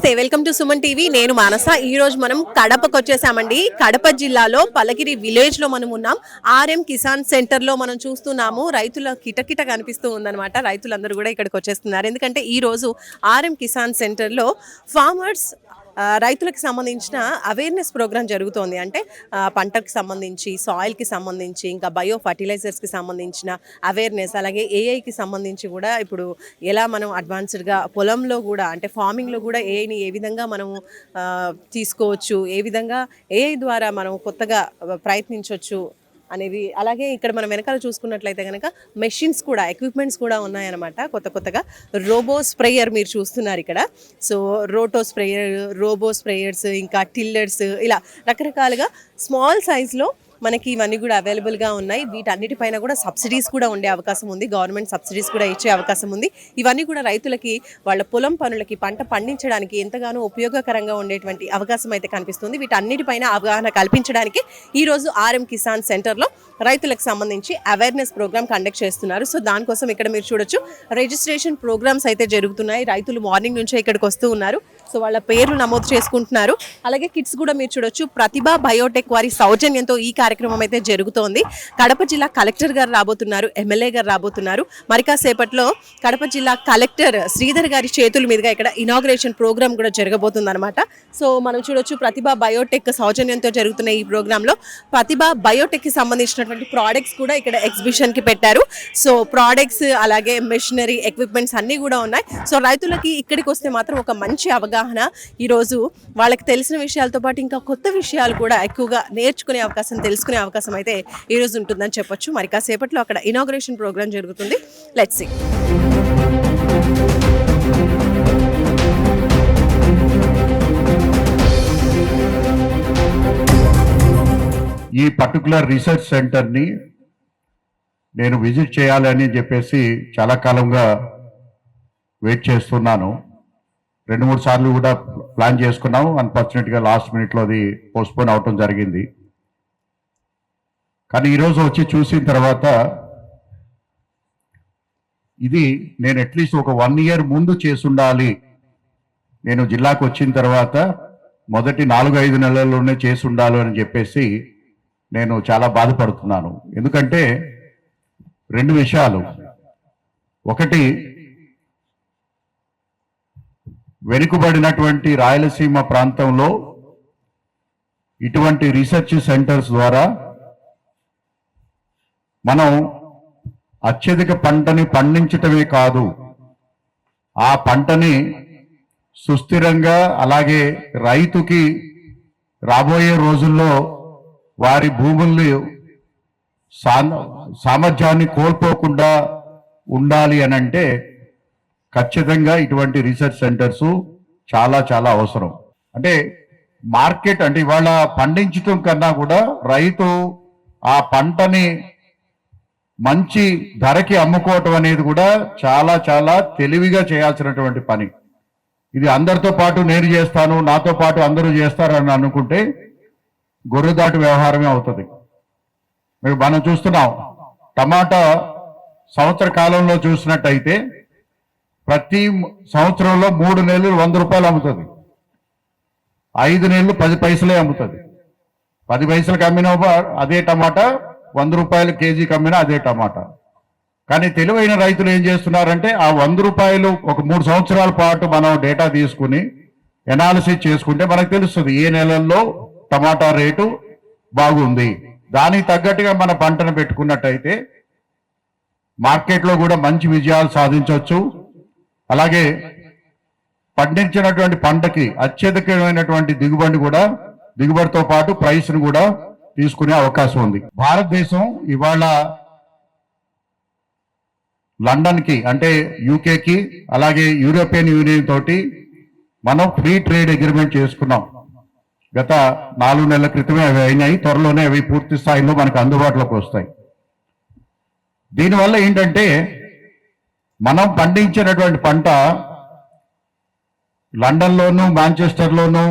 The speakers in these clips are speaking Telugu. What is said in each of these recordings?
నమస్తే, వెల్కమ్ టు సుమన్ టీవీ. నేను మానస. ఈ రోజు మనం కడపకు వచ్చేసామండి. కడప జిల్లాలో పలగిరి విలేజ్ లో మనం ఉన్నాం. ఆర్ఎం కిసాన్ సెంటర్ లో మనం చూస్తున్నాము. రైతుల కిటకిట కనిపిస్తూ ఉందన్నమాట. రైతులందరూ కూడా ఇక్కడికి వచ్చేస్తున్నారు. ఎందుకంటే ఈ రోజు ఆర్ఎం కిసాన్ సెంటర్ లో ఫార్మర్స్ రైతులకు సంబంధించిన అవేర్నెస్ ప్రోగ్రామ్ జరుగుతోంది. అంటే పంటకు సంబంధించి, సాయిల్కి సంబంధించి, ఇంకా బయో ఫర్టిలైజర్స్కి సంబంధించిన అవేర్నెస్, అలాగే ఏఐకి సంబంధించి కూడా ఇప్పుడు ఎలా మనం అడ్వాన్స్డ్గా పొలంలో కూడా అంటే ఫార్మింగ్లో కూడా ఏఐని ఏ విధంగా మనము తీసుకోవచ్చు, ఏ విధంగా ఏఐ ద్వారా మనం కొత్తగా ప్రయత్నించవచ్చు అనేవి. అలాగే ఇక్కడ మనం వెనకాల చూసుకున్నట్లయితే కనుక మెషిన్స్ కూడా, ఎక్విప్మెంట్స్ కూడా ఉన్నాయన్నమాట. కొత్తగా రోబో స్ప్రేయర్ మీరు చూస్తున్నారు ఇక్కడ. So roto sprayer, robo sprayers, ఇంకా టిల్లర్స్, ఇలా రకరకాలుగా స్మాల్ సైజ్లో మనకి ఇవన్నీ కూడా అవైలబుల్గా ఉన్నాయి. వీటన్నిటిపైన కూడా సబ్సిడీస్ కూడా ఉండే అవకాశం ఉంది. గవర్నమెంట్ సబ్సిడీస్ కూడా ఇచ్చే అవకాశం ఉంది. ఇవన్నీ కూడా రైతులకి వాళ్ళ పొలం పనులకి, పంట పండించడానికి ఎంతగానో ఉపయోగకరంగా ఉండేటువంటి అవకాశం అయితే కనిపిస్తుంది. వీటన్నిటిపైన అవగాహన కల్పించడానికి ఈరోజు ఆర్ఎం కిసాన్ సెంటర్లో రైతులకు సంబంధించి అవేర్నెస్ ప్రోగ్రామ్ కండక్ట్ చేస్తున్నారు. సో దానికోసం ఇక్కడ మీరు చూడొచ్చు రిజిస్ట్రేషన్ ప్రోగ్రామ్స్ అయితే జరుగుతున్నాయి. రైతులు మార్నింగ్ నుంచే ఇక్కడికి వస్తూ ఉన్నారు. సో వాళ్ళ పేర్లు నమోదు చేసుకుంటున్నారు. అలాగే కిట్స్ కూడా మీరు చూడొచ్చు. ప్రతిభ బయోటెక్ వారి సౌజన్యంతో ఈ కార్యక్రమం అయితే జరుగుతోంది. కడప జిల్లా కలెక్టర్ గారు రాబోతున్నారు, ఎమ్మెల్యే గారు రాబోతున్నారు. మరి కాసేపట్లో కడప జిల్లా కలెక్టర్ శ్రీధర్ గారి చేతుల మీదుగా ఇక్కడ ఇనాగ్రేషన్ ప్రోగ్రామ్ కూడా జరగబోతుంది అనమాట. సో మనం చూడొచ్చు ప్రతిభ బయోటెక్ సౌజన్యంతో జరుగుతున్న ఈ ప్రోగ్రాంలో ప్రతిభ బయోటెక్కి సంబంధించినటువంటి ప్రోడక్ట్స్ కూడా ఇక్కడ ఎగ్జిబిషన్కి పెట్టారు. సో ప్రోడక్ట్స్, అలాగే మెషినరీ, ఎక్విప్మెంట్స్ అన్నీ కూడా ఉన్నాయి. సో రైతులకి ఇక్కడికి వస్తే మాత్రం ఒక మంచి అవగాహన, ఈరోజు వాళ్ళకి తెలిసిన విషయాలతో పాటు ఇంకా కొత్త విషయాలు కూడా ఎక్కువగా నేర్చుకునే అవకాశం, తెలుసుకునే అవకాశం అయితే ఈరోజు ఉంటుందని చెప్పొచ్చు. మరి కాసేపట్లో అక్కడ ఇనాగ్రేషన్ ప్రోగ్రామ్ జరుగుతుంది. Let's see. ఈ పర్టికులర్ రీసెర్చ్ సెంటర్ని నేను విజిట్ చేయాలని చెప్పేసి చాలా కాలంగా వెయిట్ చేస్తున్నాను. 2-3 సార్లు కూడా ప్లాన్ చేసుకున్నాము. అన్ఫార్చునేట్గా లాస్ట్ మినిట్లో అది పోస్ట్పోన్ అవటం జరిగింది. కానీ ఈరోజు వచ్చి చూసిన తర్వాత ఇది నేను అట్లీస్ట్ ఒక 1 ఇయర్ ముందు చేసి ఉండాలి. నేను జిల్లాకు వచ్చిన తర్వాత మొదటి 4-5 నెలల్లోనే చేసి ఉండాలి అని చెప్పేసి నేను చాలా బాధపడుతున్నాను. ఎందుకంటే 2 విషయాలు. ఒకటి, వెనుకబడినటువంటి రాయలసీమ ప్రాంతంలో ఇటువంటి రీసెర్చ్ సెంటర్స్ ద్వారా మనం అత్యధిక పంటని పండించటమే కాదు, ఆ పంటని సుస్థిరంగా, అలాగే రైతుకి రాబోయే రోజుల్లో వారి భూముల్ని సామర్థ్యాన్ని కోల్పోకుండా ఉండాలి అని అంటే ఖచ్చితంగా ఇటువంటి రీసెర్చ్ సెంటర్స్ చాలా చాలా అవసరం. అంటే మార్కెట్ అంటే ఇవాళ పండించటం కన్నా కూడా రైతు ఆ పంటని మంచి ధరకి అమ్ముకోవటం అనేది కూడా చాలా చాలా తెలివిగా చేయాల్సినటువంటి పని. ఇది అందరితో పాటు నేను చేస్తాను, నాతో పాటు అందరూ చేస్తారని అనుకుంటే గొర్రెదాటు వ్యవహారమే అవుతుంది. మనం చూస్తున్నాం, టమాటా సంవత్సర కాలంలో చూసినట్టయితే ప్రతి సంవత్సరంలో 3 నెలలు 100 రూపాయలు అమ్ముతుంది, 5 నెలలు 10 పైసలే అమ్ముతుంది. 10 పైసలకు అమ్మిన అదే టమాటా 100 రూపాయలు కేజీకి అమ్మినా అదే టమాటా. కానీ తెలివైన రైతులు ఏం చేస్తున్నారంటే ఆ 100 రూపాయలు ఒక 3 సంవత్సరాల పాటు మనం డేటా తీసుకుని ఎనాలిసిస్ చేసుకుంటే మనకు తెలుస్తుంది ఏ నెలల్లో టమాటా రేటు బాగుంది. దానికి తగ్గట్టుగా మన పంటను పెట్టుకున్నట్టయితే మార్కెట్లో కూడా మంచి విజయాలు సాధించవచ్చు. అలాగే పండించినటువంటి పంటకి అత్యధికమైనటువంటి దిగుబడితో పాటు ప్రైస్ను కూడా తీసుకునే అవకాశం ఉంది. భారతదేశం ఇవాళ లండన్కి అంటే యూకేకి, అలాగే యూరోపియన్ యూనియన్ తోటి మనం ఫ్రీ ట్రేడ్ అగ్రిమెంట్ చేసుకున్నాం. గత 4 నెలల క్రితమే అవి అయినాయి. త్వరలోనే అవి పూర్తి స్థాయిలో మనకు అందుబాటులోకి వస్తాయి. దీనివల్ల ఏంటంటే మనం పండించినటువంటి పంట లండన్లోను, మాంచెస్టర్లోను,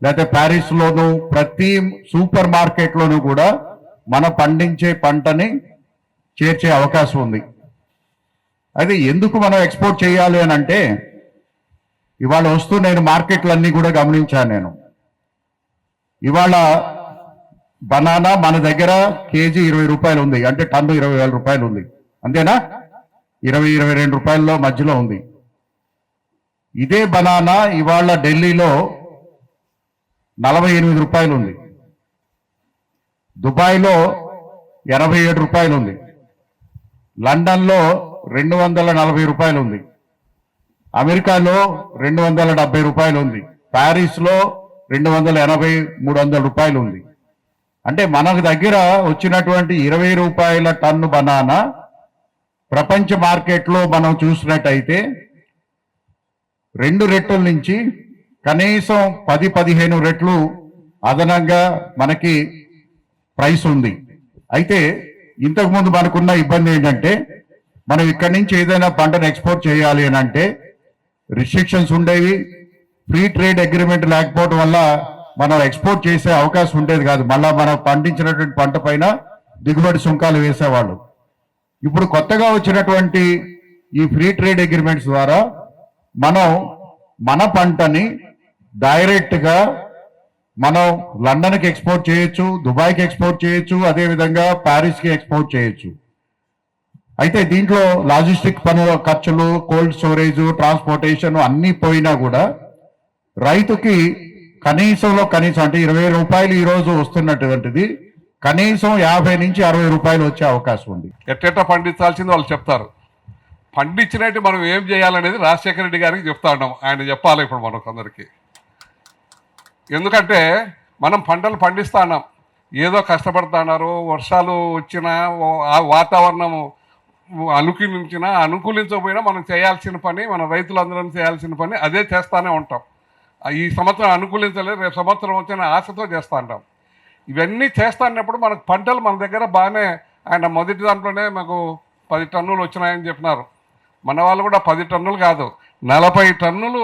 లేకపోతే ప్యారిస్లోను, ప్రతి సూపర్ మార్కెట్లోనూ కూడా మనం పండించే పంటని చేర్చే అవకాశం ఉంది. అయితే ఎందుకు మనం ఎక్స్పోర్ట్ చేయాలి అని అంటే ఇవాళ వస్తూ నేను మార్కెట్లన్నీ కూడా గమనించాను నేను. ఇవాళ బనానా మన దగ్గర కేజీ 20 రూపాయలు ఉంది, అంటే టన్ను 20,000 రూపాయలు ఉంది, అంతేనా? 22 రూపాయల్లో మధ్యలో ఉంది. ఇదే బనానా ఇవాళ ఢిల్లీలో 48 రూపాయలు ఉంది, దుబాయ్లో 87 రూపాయలు ఉంది, లండన్లో 240 రూపాయలు ఉంది, అమెరికాలో 270 రూపాయలు ఉంది, ప్యారిస్లో 280 300 రూపాయలు ఉంది. అంటే మనకు దగ్గర వచ్చినటువంటి 20 రూపాయల టన్ను బనానా ప్రపంచ మార్కెట్లో మనం చూసినట్టయితే 2 రెట్ల నుంచి కనీసం 10-15 రెట్లు అదనంగా మనకి ప్రైస్ ఉంది. అయితే ఇంతకుముందు మనకున్న ఇబ్బంది ఏంటంటే, మనం ఇక్కడి నుంచి ఏదైనా పంటను ఎక్స్పోర్ట్ చేయాలి అని అంటే రిస్ట్రిక్షన్స్ ఉండేవి, ఫ్రీ ట్రేడ్ అగ్రిమెంట్ లేకపోవడం వల్ల మనం ఎక్స్పోర్ట్ చేసే అవకాశం ఉండేది కాదు. మళ్ళా మనం పండించినటువంటి పంట పైన దిగుబడి సుంకాలు వేసేవాళ్ళు. ఇప్పుడు కొత్తగా వచ్చినటువంటి ఈ ఫ్రీ ట్రేడ్ అగ్రిమెంట్స్ ద్వారా మనం మన పంటని డైరెక్ట్ గా మనం లండన్కి ఎక్స్పోర్ట్ చేయొచ్చు, దుబాయ్కి ఎక్స్పోర్ట్ చేయొచ్చు, అదేవిధంగా ప్యారిస్కి ఎక్స్పోర్ట్ చేయొచ్చు. అయితే దీంట్లో లాజిస్టిక్ పనుల ఖర్చులు, కోల్డ్ స్టోరేజ్, ట్రాన్స్పోర్టేషన్ అన్ని పోయినా కూడా రైతుకి కనీసంలో కనీసం అంటే 20 రూపాయలు ఈ రోజు వస్తున్నటువంటిది కనీసం 50 నుంచి 60 రూపాయలు వచ్చే అవకాశం ఉంది. ఎట్టెట్ట పండించాల్సింది వాళ్ళు చెప్తారు. పండించినట్టు మనం ఏం చేయాలనేది రాజశేఖర రెడ్డి గారికి చెప్తా ఉన్నాం. ఆయన చెప్పాలి ఇప్పుడు మనకందరికీ. ఎందుకంటే మనం పంటలు పండిస్తా ఉన్నాం, ఏదో కష్టపడుతున్నారు, వర్షాలు వచ్చినా వాతావరణం అనుకూలించకపోయినా మనం చేయాల్సిన పని, మన రైతులందరం చేయాల్సిన పని అదే చేస్తూనే ఉంటాం. ఈ సంవత్సరం అనుకూలించలేదు, రేపు సంవత్సరం వచ్చిన ఆశతో చేస్తూ ఉంటాం. ఇవన్నీ చేస్తున్నప్పుడు మనకు పంటలు మన దగ్గర బాగానే, ఆయన మొదటి దాంట్లోనే మాకు 10 టన్నులు వచ్చినాయని చెప్పినారు. మన వాళ్ళు కూడా 10 టన్నులు కాదు 40 టన్నులు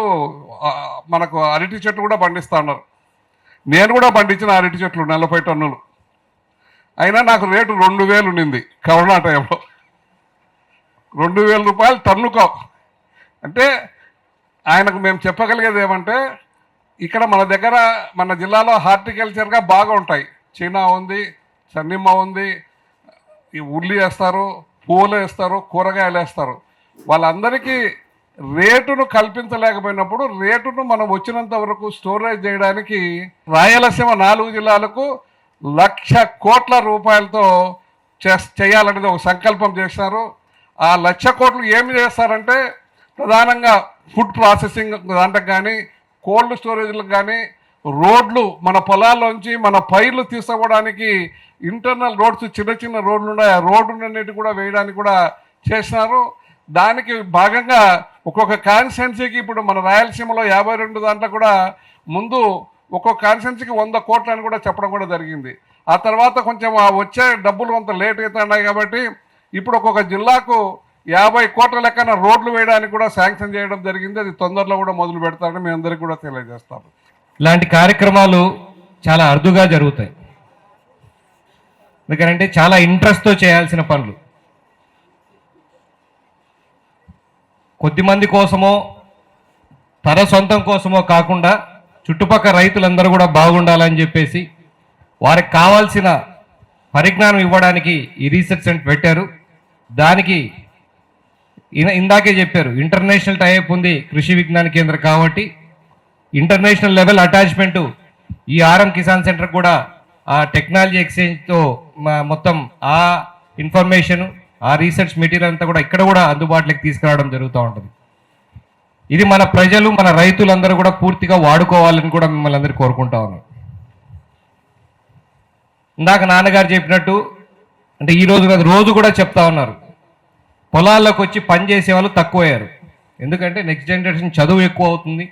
మనకు అరటి చెట్లు కూడా పండిస్తూ ఉన్నారు. నేను కూడా పండించిన అరటి చెట్లు 40 టన్నులు. అయినా నాకు రేటు 2000 ఉండింది కరోనా టైంలో. 2000 రూపాయలు టన్నుకో. అంటే ఆయనకు మేము చెప్పగలిగేది ఏమంటే, ఇక్కడ మన దగ్గర మన జిల్లాలో హార్టికల్చర్గా బాగా ఉంటాయి. చీనా ఉంది, చన్నిమ్మ ఉంది, ఈ ఉల్లి వేస్తారు, పూలు వేస్తారు, కూరగాయలు వేస్తారు. వాళ్ళందరికీ రేటును కల్పించలేకపోయినప్పుడు రేటును మనం వచ్చినంత వరకు స్టోరేజ్ చేయడానికి రాయలసీమ 4 జిల్లాలకు 1,00,000 కోట్ల రూపాయలతో చేయాలనేది ఒక సంకల్పం చేశారు. ఆ 1,00,000 కోట్లు ఏమి చేస్తారంటే, ప్రధానంగా ఫుడ్ ప్రాసెసింగ్ దాంట్లకు కానీ, కోల్డ్ స్టోరేజ్లకు కానీ, రోడ్లు మన పొలాల్లోంచి మన పైర్లు తీసుకోవడానికి ఇంటర్నల్ రోడ్స్, చిన్న చిన్న రోడ్లు ఉన్నాయి, ఆ రోడ్లన్నిటి కూడా వేయడానికి కూడా చేసినారు. దానికి భాగంగా ఒక్కొక్క కాన్స్టిట్యున్సీకి ఇప్పుడు మన రాయలసీమలో 52 దాంట్లో కూడా ముందు ఒక్కొక్క కాన్స్టిట్యున్సీకి 100 కోట్లు అని కూడా చెప్పడం కూడా జరిగింది. ఆ తర్వాత కొంచెం వచ్చే డబ్బులు కొంత లేట్ అవుతున్నాయి కాబట్టి ఇప్పుడు ఒక్కొక్క జిల్లాకు 50 కోట్ల లెక్కన రోడ్లు వేయడానికి కూడా శాంక్షన్ చేయడం జరిగింది. అది తొందరలో కూడా మొదలు పెడతారని మీ అందరికీ కూడా తెలియజేస్తాను. ఇలాంటి కార్యక్రమాలు చాలా అరుదుగా జరుగుతాయి. ఎందుకంటే చాలా ఇంట్రెస్ట్తో చేయాల్సిన పనులు. కొద్దిమంది కోసమో తన సొంతం కోసమో కాకుండా చుట్టుపక్కల రైతులందరూ కూడా బాగుండాలని చెప్పేసి వారికి కావాల్సిన పరిజ్ఞానం ఇవ్వడానికి ఈ రీసెర్చ్ సెంటర్ పెట్టారు. దానికి ఇందాకే చెప్పారు, ఇంటర్నేషనల్ టైప్ ఉంది కృషి విజ్ఞాన కేంద్రం కాబట్టి ఇంటర్నేషనల్ లెవెల్ అటాచ్మెంటు ఈ ఆర్ఎం కిసాన్ సెంటర్ కూడా ఆ టెక్నాలజీ ఎక్స్చేంజ్తో మొత్తం ఆ ఇన్ఫర్మేషన్, ఆ రీసెర్చ్ మెటీరియల్ అంతా కూడా ఇక్కడ కూడా అందుబాటులోకి తీసుకురావడం జరుగుతూ ఉంటుంది. ఇది మన ప్రజలు, మన రైతులందరూ కూడా పూర్తిగా వాడుకోవాలని కూడా మిమ్మల్ని అందరూ కోరుకుంటా ఉన్నాం. ఇందాక నాన్నగారు చెప్పినట్టు, అంటే ఈ రోజు కాదు రోజు కూడా చెప్తా ఉన్నారు, పొలాల్లోకి వచ్చి పని చేసే వాళ్ళు తక్కువయ్యారు. ఎందుకంటే నెక్స్ట్ జనరేషన్ చదువు ఎక్కువ అవుతుంది,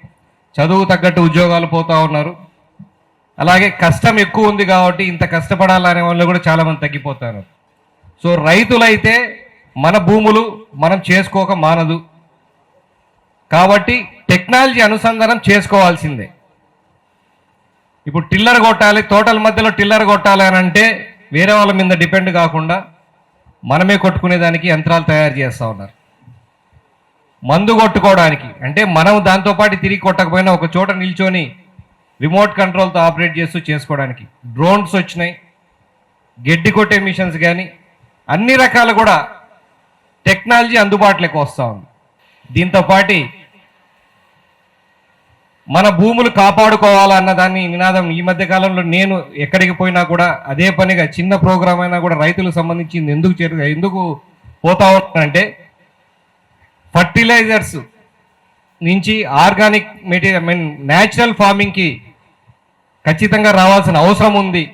చదువు తగ్గట్టు ఉద్యోగాలు పోతూ ఉన్నారు. అలాగే కష్టం ఎక్కువ ఉంది కాబట్టి ఇంత కష్టపడాలనే వాళ్ళు కూడా చాలామంది తగ్గిపోతారు. సో రైతులైతే మన భూములు మనం చేసుకోక మానదు కాబట్టి టెక్నాలజీ అనుసంధానం చేసుకోవాల్సిందే. ఇప్పుడు టిల్లర్ కొట్టాలి, తోటల మధ్యలో టిల్లర్ కొట్టాలి అని అంటే వేరే వాళ్ళ మీద డిపెండ్ కాకుండా మనమే కొట్టుకునేదానికి యంత్రాలు తయారు చేస్తూ ఉన్నారు. మందు కొట్టుకోవడానికి, అంటే మనం దాంతోపాటు తిరిగి కొట్టకపోయినా ఒక చోట నిల్చొని రిమోట్ కంట్రోల్తో ఆపరేట్ చేస్తూ చేసుకోవడానికి డ్రోన్స్ వచ్చినాయి, గడ్డి కొట్టే మిషన్స్ కానీ అన్ని రకాలు కూడా టెక్నాలజీ అందుబాటులోకి వస్తూ ఉంది. దీంతోపాటు మన భూములు కాపాడుకోవాలన్న దాన్ని నినాదం ఈ మధ్య కాలంలో నేను ఎక్కడికి పోయినా కూడా అదే పనిగా చిన్న ప్రోగ్రామ్ అయినా కూడా రైతులకు సంబంధించింది ఎందుకు పోతా ఉంటానంటే ఫర్టిలైజర్స్ నుంచి ఆర్గానిక్ మెటీరియల్ న్యాచురల్ ఫార్మింగ్కి ఖచ్చితంగా రావాల్సిన అవసరం ఉంది.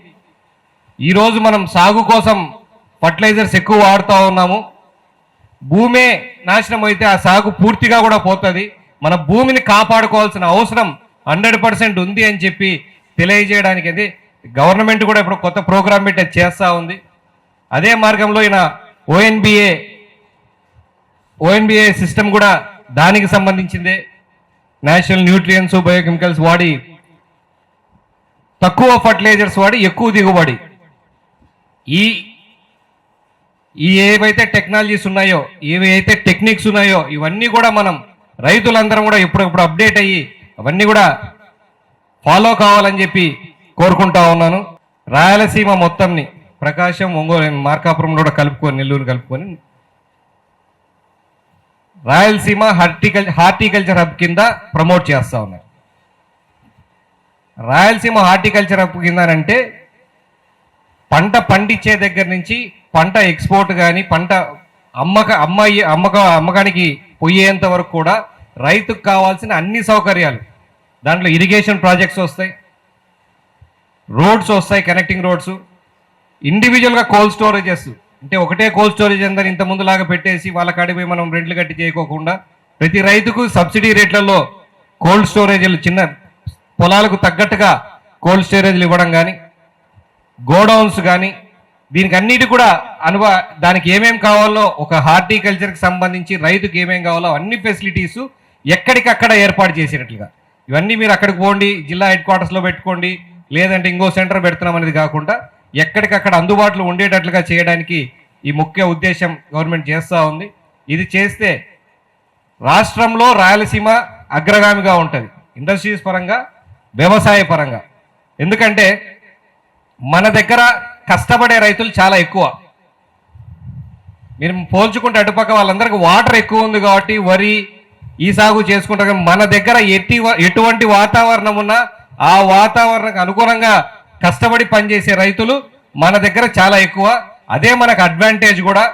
ఈరోజు మనం సాగు కోసం ఫర్టిలైజర్స్ ఎక్కువ వాడుతూ ఉన్నాము. భూమే నాశనం అయితే ఆ సాగు పూర్తిగా కూడా పోతుంది. మన భూమిని కాపాడుకోవాల్సిన అవసరం 100% ఉంది అని చెప్పి తెలియజేయడానికి అది గవర్నమెంట్ కూడా ఇప్పుడు కొత్త ప్రోగ్రామ్ పెట్టి చేస్తూ ఉంది. అదే మార్గంలో ఈయన ఓఎన్బిఏ సిస్టమ్ కూడా దానికి సంబంధించిందే. నేషనల్ న్యూట్రియన్స్ బయోకెమికల్స్ వాడి తక్కువ ఫర్టిలైజర్స్ వాడి ఎక్కువ దిగుబడి, ఈ ఏవైతే టెక్నాలజీస్ ఉన్నాయో, ఏవైతే టెక్నిక్స్ ఉన్నాయో ఇవన్నీ కూడా మనం రైతులందరం కూడా ఎప్పుడప్పుడు అప్డేట్ అయ్యి అవన్నీ కూడా ఫాలో కావాలని చెప్పి కోరుకుంటా ఉన్నాను. రాయలసీమ మొత్తంని ప్రకాశం, ఒంగోలు, మార్కాపురంలో కూడా కలుపుకొని, నెల్లూరు కలుపుకొని రాయలసీమ హార్టికల్చర్ హబ్ కింద ప్రమోట్ చేస్తూ ఉన్నారు. రాయలసీమ హార్టికల్చర్ హబ్ కింద అంటే పంట పండించే దగ్గర నుంచి పంట ఎక్స్పోర్ట్ కానీ పంట అమ్మకానికి పోయేంత వరకు కూడా రైతుకు కావాల్సిన అన్ని సౌకర్యాలు, దాంట్లో ఇరిగేషన్ ప్రాజెక్ట్స్ వస్తాయి, రోడ్స్ వస్తాయి, కనెక్టింగ్ రోడ్స్, ఇండివిజువల్గా కోల్డ్ స్టోరేజెస్, అంటే ఒకటే కోల్డ్ స్టోరేజ్ అందరు ఇంత ముందులాగా పెట్టేసి వాళ్ళ కాడిపోయి మనం రెంట్లు కట్టి చేయకోకుండా ప్రతి రైతుకు సబ్సిడీ రేట్లలో కోల్డ్ స్టోరేజీలు, చిన్న పొలాలకు తగ్గట్టుగా కోల్డ్ స్టోరేజ్లు ఇవ్వడం కానీ, గోడౌన్స్ కానీ, దీనికి అన్నిటి కూడా దానికి ఏమేమి కావాలో ఒక హార్టికల్చర్కి సంబంధించి రైతుకి ఏమేమి కావాలో అన్ని ఫెసిలిటీస్ ఎక్కడికక్కడ ఏర్పాటు చేసేటట్లుగా, ఇవన్నీ మీరు అక్కడికి పోండి, జిల్లా హెడ్ క్వార్టర్స్లో పెట్టుకోండి, లేదంటే ఇంకో సెంటర్ పెడుతున్నాం అనేది కాకుండా ఎక్కడికక్కడ అందుబాటులో ఉండేటట్లుగా చేయడానికి ఈ ముఖ్య ఉద్దేశం గవర్నమెంట్ చేస్తూ ఉంది. ఇది చేస్తే రాష్ట్రంలో రాయలసీమ అగ్రగామిగా ఉంటుంది, ఇండస్ట్రీస్ పరంగా, వ్యవసాయ పరంగా. ఎందుకంటే మన దగ్గర కష్టపడే రైతులు చాలా ఎక్కువ. మీరు పోల్చుకుంటే అటుపక్క వాళ్ళందరికీ వాటర్ ఎక్కువ ఉంది కాబట్టి వరి ఈ సాగు చేసుకుంటారు. మన దగ్గర ఎటువంటి వాతావరణం ఉన్నా ఆ వాతావరణానికి అనుగుణంగా కష్టపడి పనిచేసే రైతులు మన దగ్గర చాలా ఎక్కువ. అదే మనకు అడ్వాంటేజ్ కూడా.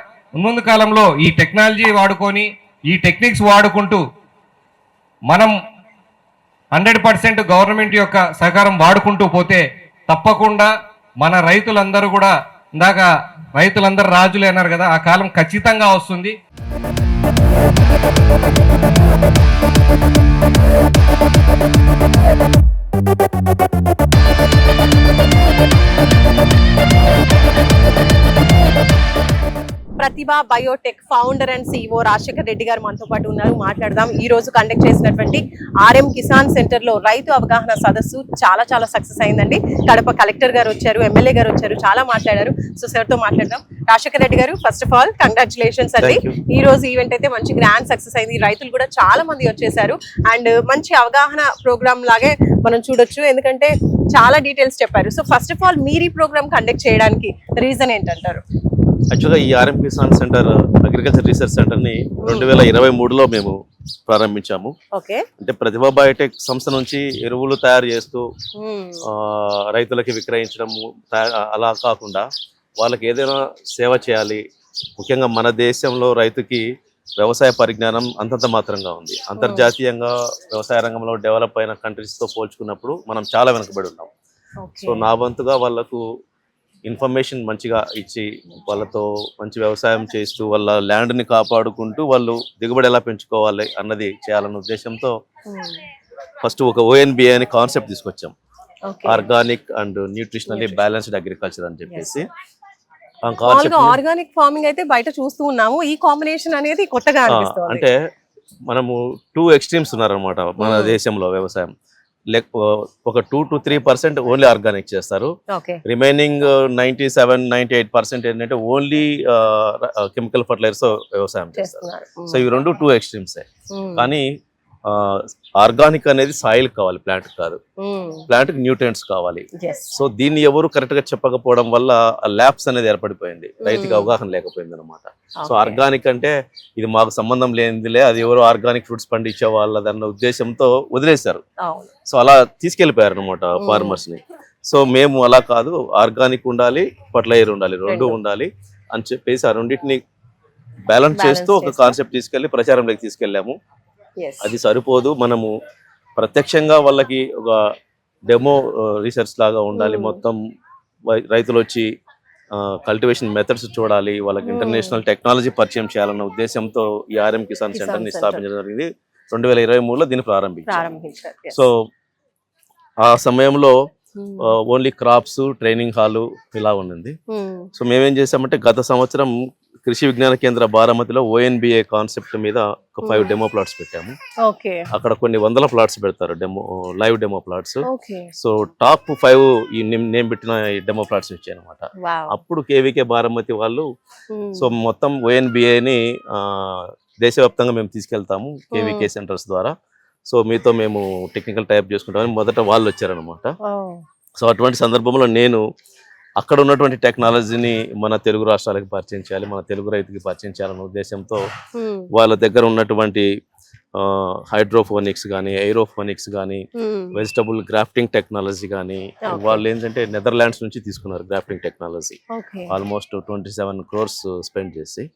ముందు కాలంలో ఈ టెక్నాలజీ వాడుకొని, ఈ టెక్నిక్స్ వాడుకుంటూ మనం 100% గవర్నమెంట్ యొక్క సహకారం వాడుకుంటూ పోతే తప్పకుండా మన రైతులందరూ కూడా, ఇందాక రైతులందరూ రాజులే అన్నారు కదా, ఆ కాలం ఖచ్చితంగా వస్తుంది. Pratibha Biotech founder and CEO Rajasekhar Reddy గారు మనతో పాటు ఉన్నారు. మాట్లాడదాం. ఈ రోజు కండక్ట్ చేసినటువంటి ఆర్ఎం కిసాన్ సెంటర్ లో రైతు అవగాహన సదస్సు చాలా సక్సెస్ అయిందండి. కడప కలెక్టర్ గారు వచ్చారు, ఎమ్మెల్యే గారు వచ్చారు, చాలా మాట్లాడారు. సో సార్ తో మాట్లాడదాం. రాజశేఖర్ రెడ్డి గారు, ఫస్ట్ ఆఫ్ ఆల్ కంగ్రాచులేషన్స్ అండి. ఈ రోజు ఈవెంట్ అయితే మంచి గ్రాండ్ సక్సెస్ అయింది. రైతులు కూడా చాలా మంది వచ్చేసారు అండ్ మంచి అవగాహన ప్రోగ్రామ్ లాగే మనం చూడొచ్చు, ఎందుకంటే చాలా డీటెయిల్స్ చెప్పారు. సో ఫస్ట్ ఆఫ్ ఆల్ మీరు ఈ ప్రోగ్రామ్ కండక్ట్ చేయడానికి రీజన్ ఏంటంటారు? యాక్చువల్గా ఈ RM Kisan centre agriculture research సెంటర్ని 2023లో మేము ప్రారంభించాము. అంటే ప్రతిభా బయోటెక్ సంస్థ నుంచి ఎరువులు తయారు చేస్తూ రైతులకి విక్రయించడము అలా కాకుండా వాళ్ళకి ఏదైనా సేవ చేయాలి. ముఖ్యంగా మన దేశంలో రైతుకి వ్యవసాయ పరిజ్ఞానం అంతంత మాత్రంగా ఉంది. అంతర్జాతీయంగా వ్యవసాయ రంగంలో డెవలప్ అయిన కంట్రీస్తో పోల్చుకున్నప్పుడు మనం చాలా వెనుకబడి ఉన్నాం. సో నా వంతుగా వాళ్ళకు ఇన్ఫర్మేషన్ మంచిగా ఇచ్చి వాళ్ళతో మంచి వ్యవసాయం చేస్తూ వాళ్ళ ల్యాండ్ని కాపాడుకుంటూ వాళ్ళు దిగుబడి ఎలా పెంచుకోవాలి అన్నది చేయాలన్న ఉద్దేశంతో ఫస్ట్ ఒక ఓఎన్బిఏ అని కాన్సెప్ట్ తీసుకొచ్చాం. Organic and nutritionally balanced agriculture అని చెప్పేసి. ఆర్గానిక్ ఫార్మింగ్ అయితే బయట చూస్తూ ఉన్నాము, ఈ కాంబినేషన్ అనేది కొత్తగా అనిపిస్తుంది. అంటే మనము 2 ఎక్స్ట్రీమ్స్ ఉన్నారనమాట మన దేశంలో వ్యవసాయం. ఒక 2 to 3% ఓన్లీ ఆర్గానిక్ చేస్తారు. ఓకే. రిమైనింగ్ 97-98% ఏంటంటే ఓన్లీ కెమికల్ ఫర్టిలైజర్స్ వ్యవసాయం చేస్తారు. సో ఇవి రెండు 2 ఎక్స్ట్రీమ్సే. కానీ ఆర్గానిక్ అనేది సాయిల్ కావాలి, ప్లాంట్ కాదు. ప్లాంట్కి న్యూట్రియంట్స్ కావాలి. సో దీన్ని ఎవరు కరెక్ట్ గా చెప్పకపోవడం వల్ల ల్యాబ్స్ అనేది ఏర్పడిపోయింది, రైతుకి అవగాహన లేకపోయింది అనమాట. సో ఆర్గానిక్ అంటే ఇది మాకు సంబంధం లేనిదిలే, అది ఎవరు ఆర్గానిక్ ఫ్రూట్స్ పండించే వాళ్ళదన్న ఉద్దేశంతో వదిలేశారు. సో అలా తీసుకెళ్లిపోయారు అనమాట ఫార్మర్స్ ని. సో మేము అలా కాదు, ఆర్గానిక్ ఉండాలి, ఫర్టిలైజర్ ఉండాలి, రెండు ఉండాలి అని చెప్పేసి ఆ రెండింటిని బ్యాలెన్స్ చేస్తూ ఒక కాన్సెప్ట్ తీసుకెళ్లి ప్రచారంలోకి తీసుకెళ్ళాము. అది సరిపోదు, మనము ప్రత్యక్షంగా వాళ్ళకి ఒక డెమో రీసెర్చ్ లాగా ఉండాలి. మొత్తం రైతులు వచ్చి కల్టివేషన్ మెథడ్స్ చూడాలి, వాళ్ళకి ఇంటర్నేషనల్ టెక్నాలజీ పరిచయం చేయాలన్న ఉద్దేశంతో ఈ ఆర్ఎం కిసాన్ సెంటర్ ని స్థాపించడం జరిగింది. 2023లో దీన్ని ప్రారంభించారు. సో ఆ సమయంలో ఓన్లీ క్రాప్స్, ట్రైనింగ్ హాలు ఇలా ఉన్నది. సో మేమేం చేసామంటే గత సంవత్సరం కృషి విజ్ఞాన కేంద్ర బారామతిలో ONBA కాన్సెప్ట్ మీద ఒక 5 డెమో ప్లాట్స్ పెట్టాము. అక్కడ కొన్ని వందల ప్లాట్స్ పెడతారు, live demo plots. So top 5 ఈ నేను పెట్టిన డెమో ప్లాట్స్ ఇచ్చాయి అనమాట. అప్పుడు KVK బారామతి వాళ్ళు సో మొత్తం ONBAని దేశవ్యాప్తంగా మేము తీసుకెళ్తాము KVK సెంటర్స్ ద్వారా. సో మీతో మేము టెక్నికల్ టైప్ చేసుకుంటామని మొదట వాళ్ళు వచ్చారనమాట. సో అటువంటి సందర్భంలో నేను అక్కడ ఉన్నటువంటి టెక్నాలజీని మన తెలుగు రాష్ట్రాలకు పరిచయం చేయాలి, మన తెలుగు రైతుకి పరిచయం చేయాలన్న ఉద్దేశంతో వాళ్ళ దగ్గర ఉన్నటువంటి హైడ్రోఫోనిక్స్ కానీ, ఎయిరోఫోనిక్స్ కానీ, వెజిటబుల్ గ్రాఫ్టింగ్ టెక్నాలజీ కానీ, వాళ్ళు ఏంటంటే నెదర్లాండ్స్ నుంచి తీసుకున్నారు grafting technology. Almost 27 crores spend చేసి.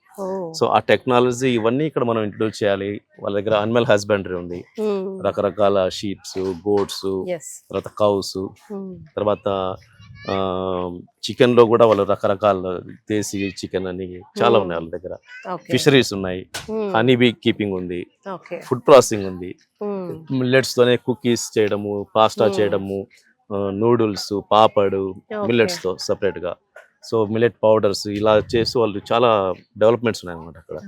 సో ఆ టెక్నాలజీ ఇవన్నీ ఇక్కడ మనం ఇంట్రడ్యూస్ చేయాలి. వాళ్ళ దగ్గర అనిమల్ హస్బెండరీ ఉంది, రకరకాల షీప్స్, గోట్స్, తర్వాత కౌస్, తర్వాత చికెన్ లో కూడా వాళ్ళు రకరకాల దేశీ చికెన్ అని చాలా ఉన్నాయి వాళ్ళ దగ్గర. ఫిషరీస్ ఉన్నాయి, హనీ బీ కీపింగ్ ఉంది, ఫుడ్ ప్రాసెసింగ్ ఉంది, మిల్లెట్స్ తోనే కుకీస్ చేయడము, పాస్తా చేయడము, నూడిల్స్, పాపడు మిల్లెట్స్ తో సపరేట్ గా. సో మిల్లెట్ పౌడర్స్ ఇలా చేసి వాళ్ళు చాలా డెవలప్మెంట్స్ ఉన్నాయి అనమాట అక్కడ.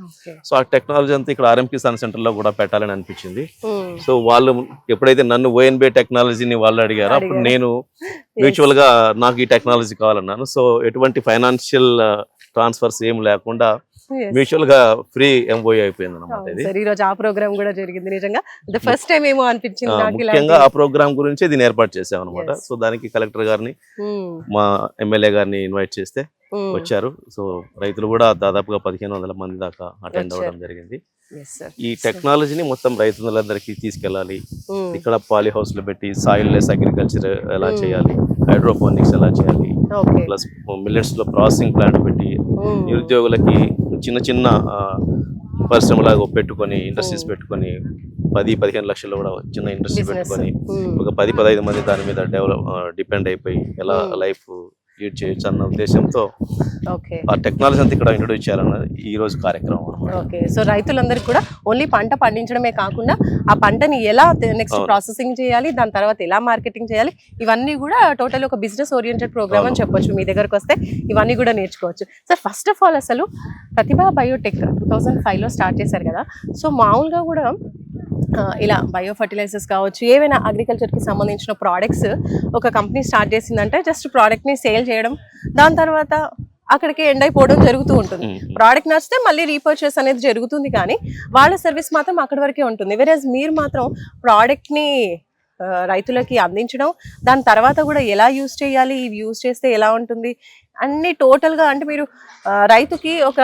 సో ఆ టెక్నాలజీ అంతా ఇక్కడ ఆర్ఎం కిసాన్ సెంటర్ లో కూడా పెట్టాలని అనిపించింది. సో వాళ్ళు ఎప్పుడైతే నన్ను ONBA టెక్నాలజీని వాళ్ళు అడిగారో అప్పుడు నేను మ్యూచువల్ గా నాకు ఈ టెక్నాలజీ కావాలన్నాను. సో ఎటువంటి ఫైనాన్షియల్ ట్రాన్స్ఫర్స్ ఏం లేకుండా మ్యూచువల్ గా ఫ్రీ MOU అయిపోయింది అనమాట. ఈ రోజు ఆ ప్రోగ్రామ్ కూడా జరిగింది, నిజంగా ఫస్ట్ టైం ఏమో అనిపించింది. ముఖ్యంగా ఆ ప్రోగ్రామ్ గురించి దీన్ని ఏర్పాటు చేసాం అనమాట. సో దానికి కలెక్టర్ గారిని, మా MLA గారిని ఇన్వైట్ చేస్తే వచ్చారు. సో రైతులు కూడా దాదాపుగా 1500 మంది దాకా అటెండ్ అవ్వడం జరిగింది. ఈ టెక్నాలజీని మొత్తం రైతులందరికీ తీసుకెళ్ళాలి. ఇక్కడ పాలీ హౌస్ లో పెట్టి సాయిల్ లెస్ అగ్రికల్చర్ ఎలా చేయాలి, హైడ్రోఫోనిక్స్ ఎలా చేయాలి, ప్లస్ మిల్లెట్స్ లో ప్రాసెసింగ్ ప్లాంట్ పెట్టి నిరుద్యోగులకి చిన్న చిన్న పరిశ్రమలాగా పెట్టుకొని, ఇండస్ట్రీస్ పెట్టుకొని 10-15 లక్షల్లో కూడా చిన్న ఇండస్ట్రీ పెట్టుకొని ఒక 10-15 మంది దాని మీద డిపెండ్ అయిపోయి ఎలా లైఫ్ లీడ్ చేయొచ్చు అన్న ఉద్దేశంతో ఆ టెక్నాలజీ అంతా ఇక్కడ ఇంట్రొడ్యూస్ చేయాలన్నది ఈ రోజు కార్యక్రమం. సో రైతులందరికీ కూడా ఓన్లీ పంట పండించడమే కాకుండా ఆ పంటని ఎలా నెక్స్ట్ ప్రాసెసింగ్ చేయాలి, దాని తర్వాత ఎలా మార్కెటింగ్ చేయాలి, ఇవన్నీ కూడా టోటల్ ఒక బిజినెస్ ఓరియంటెడ్ ప్రోగ్రామ్ అని చెప్పొచ్చు. మీ దగ్గరకు వస్తే ఇవన్నీ కూడా నేర్చుకోవచ్చు. సార్ ఫస్ట్ ఆఫ్ ఆల్ అసలు ప్రతిభా బయోటెక్ 2005లో స్టార్ట్ చేశారు కదా. సో మామూలుగా కూడా ఇలా బయో ఫర్టిలైజర్స్ కావచ్చు, ఏవైనా అగ్రికల్చర్కి సంబంధించిన ప్రోడక్ట్స్ ఒక కంపెనీ స్టార్ట్ చేసిందంటే జస్ట్ ప్రోడక్ట్ని సేల్ చేయడం, దాని తర్వాత అక్కడికి ఎండ్ అయిపోవడం జరుగుతూ ఉంటుంది. ప్రోడక్ట్ నచ్చితే మళ్ళీ రీపర్చేస్ అనేది జరుగుతుంది, కానీ వాళ్ళ సర్వీస్ మాత్రం అక్కడి వరకే ఉంటుంది. వెరస్ మీరు మాత్రం ప్రోడక్ట్ని రైతులకి అందించడం, దాని తర్వాత కూడా ఎలా యూజ్ చేయాలి, ఇవి యూజ్ చేస్తే ఎలా ఉంటుంది అన్ని టోటల్గా, అంటే మీరు రైతుకి ఒక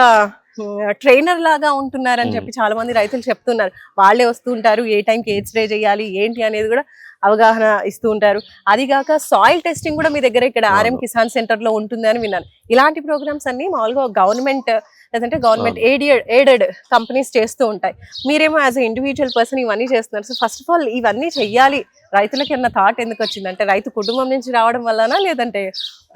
ట్రైనర్ లాగా ఉంటున్నారని చెప్పి చాలా మంది రైతులు చెప్తున్నారు. వాళ్ళే వస్తూ ఉంటారు, ఏ టైంకి ఏ స్ప్రే చేయాలి ఏంటి అనేది కూడా అవగాహన ఇస్తూ ఉంటారు. అదిగాక సాయిల్ టెస్టింగ్ కూడా మీ దగ్గర ఇక్కడ ఆర్ఎం కిసాన్ సెంటర్ లో ఉంటుంది అని విన్నాను. ఇలాంటి ప్రోగ్రామ్స్ అన్ని మామూలుగా గవర్నమెంట్ లేదంటే గవర్నమెంట్ ఎయిడెడ్ కంపెనీస్ చేస్తూ ఉంటాయి. మీరేమో యాజ్ ఎ ఇండివిజువల్ పర్సన్ ఇవన్నీ చేస్తున్నారు. సో ఫస్ట్ ఆఫ్ ఆల్ ఇవన్నీ చెయ్యాలి రైతులకి అన్న థాట్ ఎందుకు వచ్చిందంటే రైతు కుటుంబం నుంచి రావడం వల్లనా, లేదంటే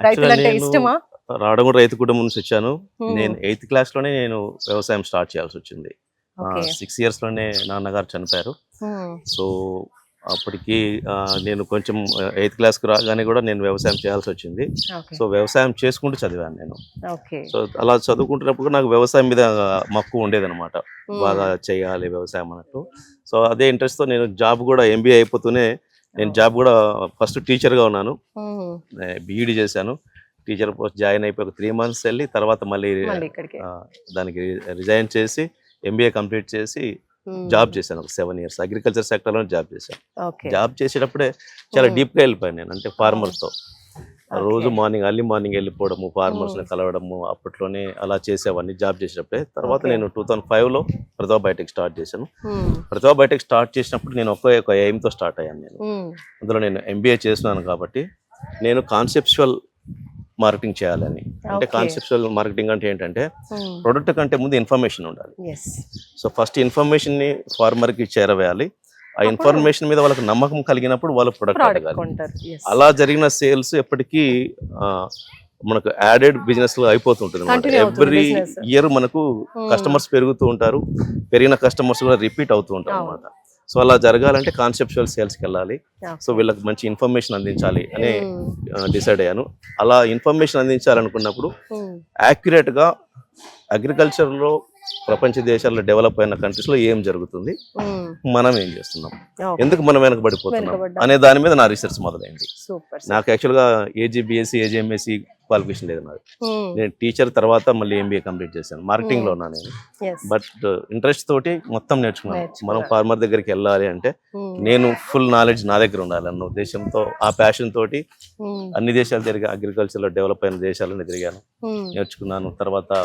రైతులంటే ఇష్టమా? రావడం కూడా రైతు కుటుంబం నుంచి వచ్చాను. నేను 8th క్లాస్ లోనే నేను వ్యవసాయం స్టార్ట్ చేయాల్సి వచ్చింది. 6 years లోనే నాన్నగారు చనిపోయారు. సో అప్పటికి నేను కొంచెం 8th క్లాస్కి రాగానే కూడా నేను వ్యవసాయం చేయాల్సి వచ్చింది. సో వ్యవసాయం చేసుకుంటూ చదివాను నేను. సో అలా చదువుకుంటున్నప్పుడు నాకు వ్యవసాయం మీద మక్కువ ఉండేదన్నమాట, బాగా చేయాలి వ్యవసాయం అన్నట్టు. సో అదే ఇంట్రెస్ట్తో నేను జాబ్ కూడా MBA అయిపోతూనే నేను జాబ్ కూడా ఫస్ట్ టీచర్గా ఉన్నాను, బీఈడి చేశాను. టీచర్ పోస్ట్ జాయిన్ అయిపోయి ఒక 3 months వెళ్ళి తర్వాత మళ్ళీ దానికి రిజైన్ చేసి ఎంబీఏ కంప్లీట్ చేసి జాబ్ చేశాను. ఒక 7 years అగ్రికల్చర్ సెక్టర్లో జాబ్ చేశాను. జాబ్ చేసేటప్పుడే చాలా డీప్గా వెళ్ళిపోయాను నేను, అంటే ఫార్మర్తో రోజు అర్లీ మార్నింగ్ వెళ్ళిపోవడము, ఫార్మర్స్ని కలవడము, అప్పట్లోనే అలా చేసేవాడిని జాబ్ చేసేటప్పుడే. తర్వాత నేను 2005లో ప్రతిభా బయోటెక్ స్టార్ట్ చేశాను. ప్రతిభా బయోటెక్ స్టార్ట్ చేసినప్పుడు నేను ఒక ఎయిమ్తో స్టార్ట్ అయ్యాను. నేను అందులో నేను ఎంబీఏ చేస్తున్నాను కాబట్టి నేను కాన్సెప్చువల్ మార్కెటింగ్ చేయాలని. అంటే కాన్సెప్చువల్ మార్కెటింగ్ అంటే ఏంటంటే ప్రొడక్ట్ కంటే ముందు ఇన్ఫర్మేషన్ ఉండాలి. సో ఫస్ట్ ఇన్ఫర్మేషన్ని ఫార్మర్కి చేరవేయాలి. ఆ ఇన్ఫర్మేషన్ మీద వాళ్ళకి నమ్మకం కలిగినప్పుడు వాళ్ళు ప్రొడక్ట్ అడగాలి. అలా జరిగిన సేల్స్ ఎప్పటికీ మనకు యాడెడ్ బిజినెస్ లో అయిపోతుంటుంది అనమాట. ఎవ్రీ ఇయర్ మనకు కస్టమర్స్ పెరుగుతూ ఉంటారు, పెరిగిన కస్టమర్స్ కూడా రిపీట్ అవుతూ ఉంటారు అనమాట. సో అలా జరగాలంటే కాన్సెప్చువల్ సేల్స్కి వెళ్ళాలి. సో వీళ్ళకి మంచి ఇన్ఫర్మేషన్ అందించాలి అని డిసైడ్ అయ్యాను. అలా ఇన్ఫర్మేషన్ అందించాలనుకున్నప్పుడు యాక్యురేట్గా అగ్రికల్చర్లో ప్రపంచ దేశాల్లో డెవలప్ అయిన కంట్రీస్లో ఏం జరుగుతుంది, మనం ఏం చేస్తున్నాం, ఎందుకు మనం వెనకబడిపోతున్నాం అనే దాని మీద నా రీసెర్చ్ మొదలైంది. నాకు యాక్చువల్గా ఏజీబీఎస్సీ ఏజీఎంఎస్సీ క్వాలిఫికేషన్ లేదు నాది. నేను టీచర్ తర్వాత మళ్ళీ ఎంబీఏ కంప్లీట్ చేశాను, మార్కెటింగ్లో ఉన్నా నేను. బట్ ఇంట్రెస్ట్ తోటి మొత్తం నేర్చుకున్నాను. మనం ఫార్మర్ దగ్గరికి వెళ్ళాలి అంటే నేను ఫుల్ నాలెడ్జ్ నా దగ్గర ఉండాలి అన్న ఉద్దేశంతో, ఆ ప్యాషన్ తోటి అన్ని దేశాలు తిరిగా, అగ్రికల్చర్లో డెవలప్ అయిన దేశాలను తిరిగాను, నేర్చుకున్నాను. తర్వాత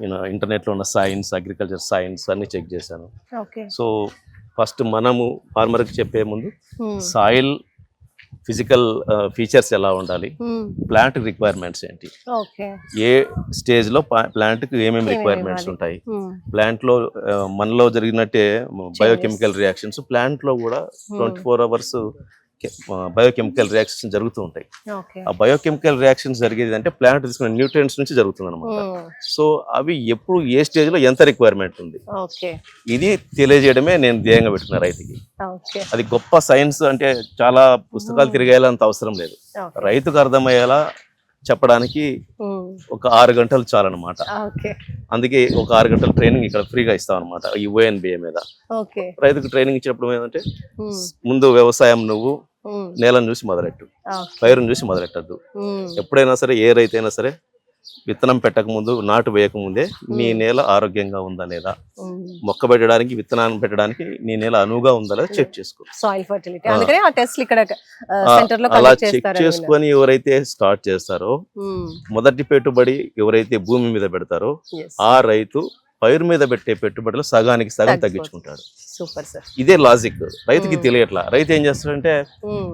నేను ఇంటర్నెట్లో ఉన్న సైన్స్, అగ్రికల్చర్ సైన్స్ అన్ని చెక్ చేశాను. సో ఫస్ట్ మనము ఫార్మర్కి చెప్పే ముందు సాయిల్ ఫిజికల్ ఫీచర్స్ ఎలా ఉండాలి, ప్లాంట్ రిక్వైర్మెంట్స్ ఏంటి, ఏ స్టేజ్లో ప్లాంట్కి ఏమేమి రిక్వైర్మెంట్స్ ఉంటాయి, ప్లాంట్లో మనలో జరిగినట్టే బయోకెమికల్ రియాక్షన్స్ ప్లాంట్లో కూడా 24 hours బయోకెమికల్ రియాక్షన్స్ జరుగుతూ ఉంటాయి. ఆ బయోకెమికల్ రియాక్షన్స్ జరిగేది అంటే ప్లాంట్ తీసుకున్న న్యూట్రియంట్స్ నుంచి జరుగుతుంది అనమాట. సో అవి ఎప్పుడు ఏ స్టేజ్ లో ఎంత రిక్వైర్మెంట్ ఉంది ఇది తెలియజేయడమే నేను ధ్యేయంగా పెట్టుకున్నా రైతుకి. అది గొప్ప సైన్స్, అంటే చాలా పుస్తకాలు తిరిగేయాలంత అవసరం లేదు, రైతుకు అర్థమయ్యేలా చెప్పడానికి ఒక 6 గంటలు చాలన్నమాట. అందుకే ఒక 6 గంటల ట్రైనింగ్ ఇక్కడ ఫ్రీగా ఇస్తాం అనమాట ఈ ONBA మీద. రైతుకు ట్రైనింగ్ ఇచ్చినప్పుడు ఏంటంటే ముందు వ్యవసాయం నువ్వు నేలను చూసి మొదలెట్టు, పైరును చూసి మొదలెట్టద్దు. ఎప్పుడైనా సరే ఏ రైతైనా సరే విత్తనం పెట్టక ముందు, నాటు వేయక ముందే నీ నేల ఆరోగ్యంగా ఉందా లేదా, మొక్క పెట్టడానికి విత్తనాన్ని పెట్టడానికి నీ నేల అనువుగా ఉందా లేదా చెక్ చేసుకో. అలా చెక్ చేసుకొని ఎవరైతే స్టార్ట్ చేస్తారో మొదటి పెట్టుబడి ఎవరైతే భూమి మీద పెడతారో ఆ రైతు పైరు మీద పెట్టే పెట్టుబడులు సగానికి సగం తగ్గించుకుంటాడు. ఇదే లాజిక్ రైతుకి తెలియట్లా. రైతు ఏం చేస్తాడంటే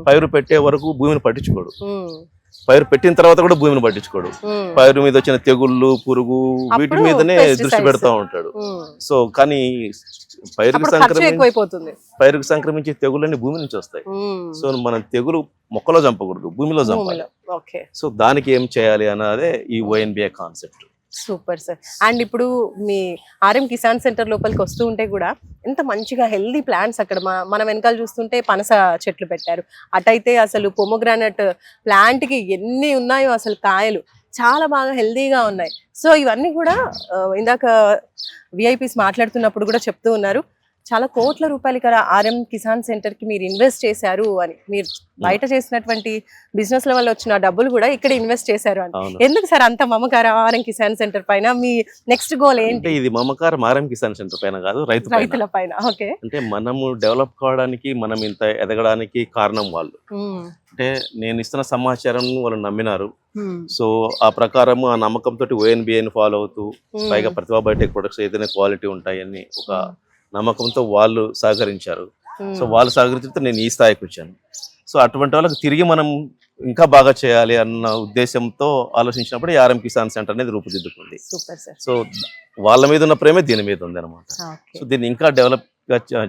పైరు పెట్టే వరకు భూమిని పట్టించుకోడు, పైరు పెట్టిన తర్వాత కూడా భూమిని పట్టించుకోడు, పైరు మీద వచ్చిన తెగుళ్ళు, పురుగు వీటి మీదనే దృష్టి పెడతా ఉంటాడు. సో కానీ పైరుకు సంక్రమించే తెగుళ్ళని భూమి నుంచి వస్తాయి. సో మనం తెగులు మొక్కలో చంపకూడదు, భూమిలో చంపాలి. సో దానికి ఏం చేయాలి అన్నదే ఈ ONBA concept. Super sir. And ఇప్పుడు మీ RM కిసాన్ సెంటర్ లోపలికి వస్తూ ఉంటే కూడా ఎంత మంచిగా హెల్దీ ప్లాంట్స్ అక్కడ మన వెనకాల చూస్తుంటే పనస చెట్లు పెట్టారు, అటైతే అసలు పొమోగ్రానట్ ప్లాంట్కి ఎన్ని ఉన్నాయో అసలు కాయలు చాలా బాగా హెల్దీగా ఉన్నాయి. సో ఇవన్నీ కూడా ఇందాక VIPs మాట్లాడుతున్నప్పుడు కూడా చెప్తూ ఉన్నారు చాలా కోట్ల రూపాయలు ఇక్కడ RM కిసాన్ సెంటర్ కి మీరు ఇన్వెస్ట్ చేశారు అని. మీరు బయట చేసినటువంటి బిజినెస్ ల వల్ల వచ్చిన డబ్బులు కూడా ఇక్కడ ఇన్వెస్ట్ చేశారు అని. ఎందుకు సార్ అంత మమకారం RM కిసాన్ సెంటర్ పైన? మీ నెక్స్ట్ గోల్ ఏంటి? ఇది మమకారం RM కిసాన్ సెంటర్ పైన కాదు, రైతుల పైన. ఓకే, అంటే మనము డెవలప్ కావడానికి, మనం ఇంత ఎదగడానికి కారణం వాళ్ళు. అంటే నేను ఇస్తున్న సమాచారం వాళ్ళు నమ్మినారు. సో ఆ ప్రకారం ఆ నమ్మకంతో ONBAని ఫాలో అవుతూ, పైగా ప్రతిభా బయోటెక్ ప్రొడక్ట్స్ ఏదైనా క్వాలిటీ ఉంటాయని ఒక నమ్మకంతో వాళ్ళు సహకరించారు. సో వాళ్ళు సహకరించితే నేను ఈ స్థాయికి వచ్చాను. సో అటువంటి వాళ్ళకి తిరిగి మనం ఇంకా బాగా చేయాలి అన్న ఉద్దేశంతో ఆలోచించినప్పుడు RM కిసాన్ సెంటర్ అనేది రూపుదిద్దుకుంది. సో వాళ్ళ మీద ఉన్న ప్రేమే దీని మీద ఉంది అనమాట. సో దీన్ని ఇంకా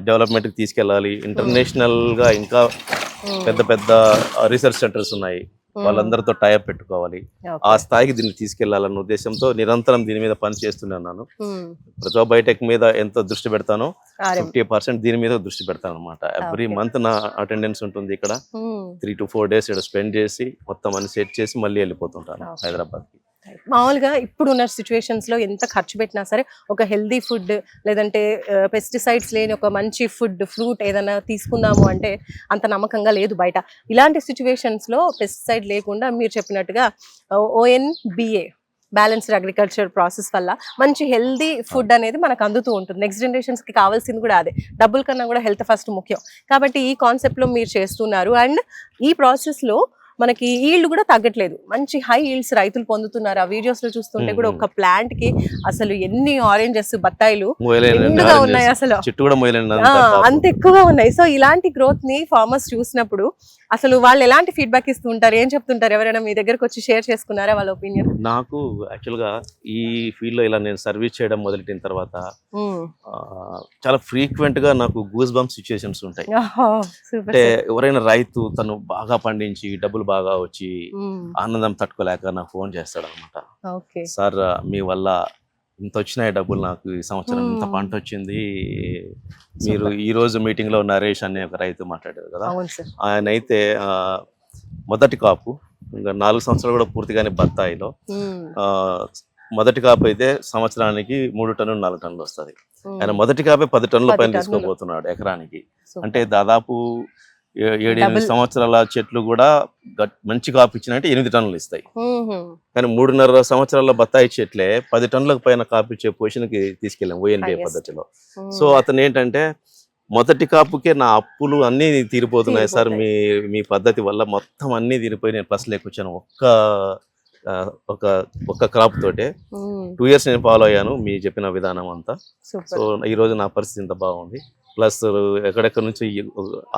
డెవలప్మెంట్కి తీసుకెళ్ళాలి. ఇంటర్నేషనల్ గా ఇంకా పెద్ద పెద్ద రీసెర్చ్ సెంటర్స్ ఉన్నాయి, వాళ్ళందరితో టైప్ పెట్టుకోవాలి. ఆ స్థాయికి దీన్ని తీసుకెళ్లాలన్న ఉద్దేశంతో నిరంతరం దీని మీద పని చేస్తున్నాను. ప్రతిభా బయోటెక్ మీద ఎంత దృష్టి పెడతానో 50% దీని మీద దృష్టి పెడతాను అనమాట. ఎవ్రీ మంత్ నా అటెండెన్స్ ఉంటుంది ఇక్కడ. 3 to 4 days ఇక్కడ స్పెండ్ చేసి మొత్తం అన్ని సెట్ చేసి మళ్ళీ వెళ్ళిపోతుంటాను హైదరాబాద్కి. మామూలుగా ఇప్పుడున్న సిచ్యువేషన్స్లో ఎంత ఖర్చు పెట్టినా సరే ఒక హెల్దీ ఫుడ్ లేదంటే పెస్టిసైడ్స్ లేని ఒక మంచి ఫుడ్ ఫ్రూట్ ఏదైనా తీసుకుందాము అంటే అంత నమ్మకంగా లేదు బయట. ఇలాంటి సిచ్యువేషన్స్లో పెస్టిసైడ్ లేకుండా మీరు చెప్పినట్టుగా ONBA బ్యాలెన్స్డ్ అగ్రికల్చర్ ప్రాసెస్ వల్ల మంచి హెల్దీ ఫుడ్ అనేది మనకు అందుతూ ఉంటుంది. నెక్స్ట్ జనరేషన్స్కి కావాల్సింది కూడా అదే, డబ్బుల కన్నా కూడా హెల్త్ ఫస్ట్ ముఖ్యం. కాబట్టి ఈ కాన్సెప్ట్లో మీరు చేస్తున్నారు. అండ్ ఈ ప్రాసెస్లో మనకి ఈల్డ్ కూడా తగ్గట్లేదు, మంచి హై ఈల్డ్స్ రైతులు పొందుతున్నారు. ఆ వీడియోస్ లో చూస్తుంటే కూడా ఒక ప్లాంట్ కి అసలు ఎన్ని ఆరెంజెస్ బత్తాయిలు నిండుగా ఉన్నాయి, అసలు అంత ఎక్కువగా ఉన్నాయి. సో ఇలాంటి గ్రోత్ ని ఫార్మర్స్ చూసినప్పుడు అసలు వాళ్ళు ఎలాంటి ఫీడ్బ్యాక్ ఇస్తూ ఉంటారు, ఏం చెప్తుంటారు? ఎవరైనా మీ దగ్గరకు వచ్చి షేర్ చేసుకున్నారా వాళ్ళ ఒపీనియన్? నాకు యాక్చువల్ గా ఈ ఫీల్డ్ లో ఇలా నేను సర్వీస్ చేయడం మొదలెట్టిన తర్వాత చాలా ఫ్రీక్వెంట్ గా నాకు గూస్ బంప్ సిచ్యుయేషన్స్ ఉంటాయి. అంటే ఎవరైనా రైతు తను బాగా పండించి డబ్బులు బాగా వచ్చి ఆనందం తట్టుకోలేక నాకు ఫోన్ చేస్తాడు అనమాట. సార్ మీ వల్ల ఇంత వచ్చినాయి డబ్బులు, నాకు ఈ సంవత్సరం ఇంత పంట వచ్చింది. మీరు ఈ రోజు మీటింగ్ లో నరేష్ అనే ఒక రైతు మాట్లాడారు కదా, ఆయన అయితే మొదటి కాపు ఇంకా 4 సంవత్సరాలు కూడా పూర్తిగానే బత్తాయిలో మొదటి కాపు అయితే సంవత్సరానికి 3 టన్నులు 4 టన్నులు వస్తుంది. ఆయన మొదటి కాపే 10 టన్నుల పైన తీసుకోబోతున్నాడు ఎకరానికి. అంటే దాదాపు 7-8 సంవత్సరాల చెట్లు కూడా మంచి కాపు ఇచ్చినట్టే 8 టన్నులు ఇస్తాయి. కానీ 3.5 సంవత్సరాల బత్తాయి చెట్లే 10 టన్నులకు పైన కాపు ఇచ్చే పొజిషన్కి తీసుకెళ్ళాం ONBA పద్ధతిలో. సో అతను ఏంటంటే మొదటి కాపుకే నా అప్పులు అన్నీ తీరిపోతున్నాయి సార్, మీ పద్ధతి వల్ల మొత్తం అన్నీ తీరిపోయి నేను ప్లస్ లేకొచ్చాను ఒక్క క్రాప్ తోటే. 2 years నేను ఫాలో అయ్యాను మీ చెప్పిన విధానం అంతా. సో ఈ రోజు నా పరిస్థితి ఇంత బాగుంది. ప్లస్ ఎక్కడెక్కడ నుంచి